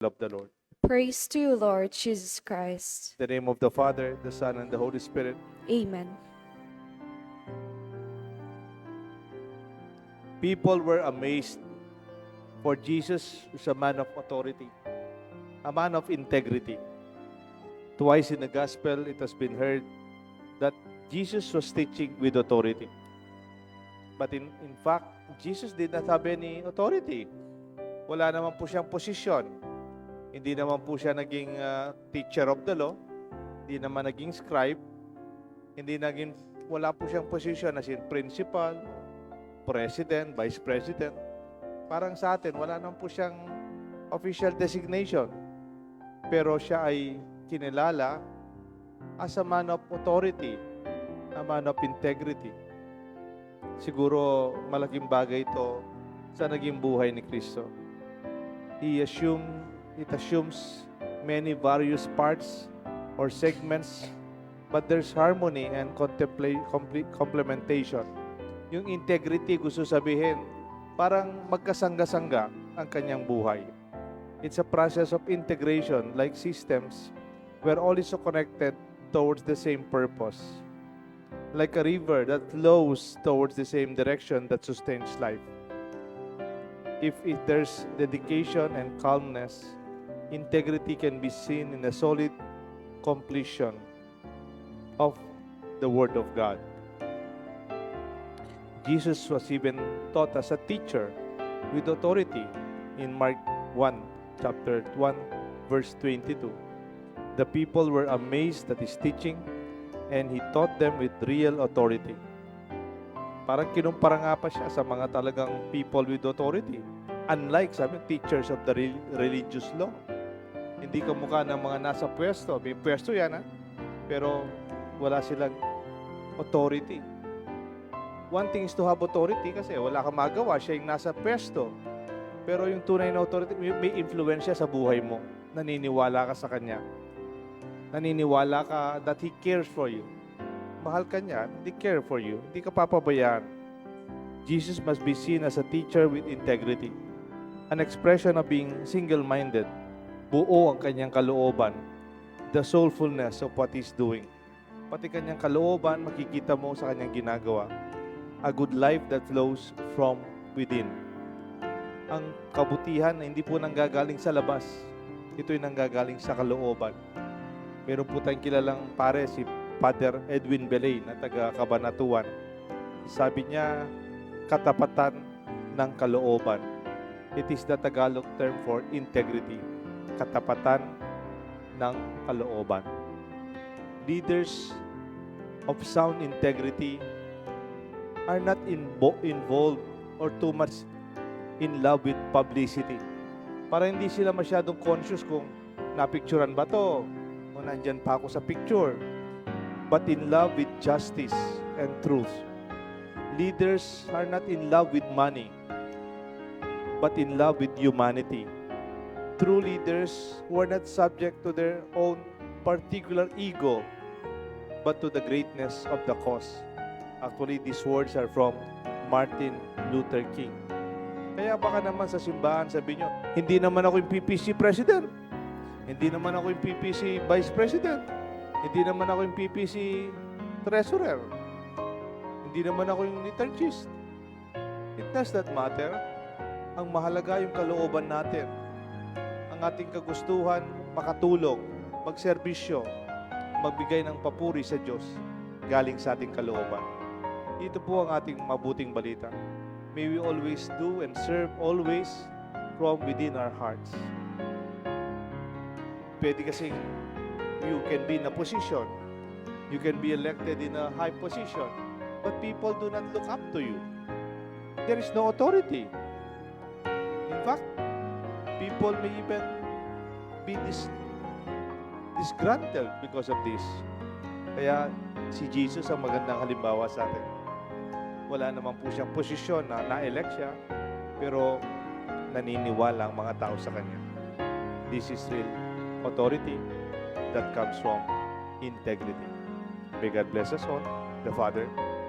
of the Lord. Praise to you, Lord Jesus Christ. In the name of the Father, the Son, and the Holy Spirit. Amen. People were amazed, for Jesus was a man of authority, a man of integrity. Twice in the gospel, it has been heard that Jesus was teaching with authority. But in fact, Jesus did not have any authority. Wala naman po siyang posisyon. Hindi naman po siya naging teacher of the law. Hindi naman naging scribe. Wala po siyang posisyon as in principal, president, vice president. Parang sa atin, wala naman po siyang official designation. Pero siya ay kinilala as a man of authority, a man of integrity. Siguro malaking bagay ito sa naging buhay ni Kristo. It assumes many various parts or segments, but there's harmony and complementation. Yung integrity, gusto sabihin, parang magkasangga-sangga ang kanyang buhay. It's a process of integration like systems where all is so connected towards the same purpose. Like a river that flows towards the same direction that sustains life. If there's dedication and calmness, integrity can be seen in a solid completion of the Word of God. Jesus was even taught as a teacher with authority in Mark 1, chapter 1, verse 22. The people were amazed at His teaching, and He taught them with real authority. Parang kinumpara nga pa siya sa mga talagang people with authority. Unlike, teachers of the religious law. Hindi kamukha ng mga nasa pwesto. May pwesto yan, pero wala silang authority. One thing is to have authority kasi wala kang magawa. Siya yung nasa pwesto. Pero yung tunay na authority, may influensya sa buhay mo. Naniniwala ka sa Kanya. Naniniwala ka that He cares for you. Mahal ka niya, He care for you. Hindi ka papabayaan. Jesus must be seen as a teacher with integrity. An expression of being single-minded. Buo ang kanyang kalooban. The soulfulness of what He's doing. Pati kanyang kalooban, makikita mo sa kanyang ginagawa. A good life that flows from within. Ang kabutihan na hindi po nanggagaling sa labas. Ito'y nanggagaling sa kalooban. Meron po tayong kilalang pare, si Father Edwin Belay na taga Cabanatuan. Sabi niya, katapatan ng kalooban. It is the Tagalog term for integrity. Katapatan ng kalooban. Leaders of sound integrity are not involved or too much in love with publicity. Para hindi sila masyadong conscious kung napicturan ba to o nandyan pa ako sa picture. But in love with justice and truth. Leaders are not in love with money, but in love with humanity. True leaders who are not subject to their own particular ego, but to the greatness of the cause. Actually, these words are from Martin Luther King. Kaya baka naman sa simbahan sabi nyo, hindi naman ako yung PPC President. Hindi naman ako yung PPC Vice President. Hindi naman ako yung PPC Treasurer. Hindi naman ako yung liturgist. It does not matter. Ang mahalaga yung kalooban natin. Ang ating kagustuhan, makatulong, magserbisyo, magbigay ng papuri sa Diyos galing sa ating kalooban. Ito po ang ating mabuting balita. May we always do and serve always from within our hearts. Pwede kasing you can be in a position, you can be elected in a high position, but people do not look up to you. There is no authority. In fact, people may even be disgruntled because of this. Kaya si Jesus ang magandang halimbawa sa atin. Wala naman po siyang posisyon na na-elect siya, pero naniniwala ang mga tao sa Kanya. This is real authority that comes from integrity. May God bless us all, the Father,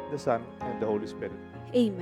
the Son, and the Holy Spirit. Amen.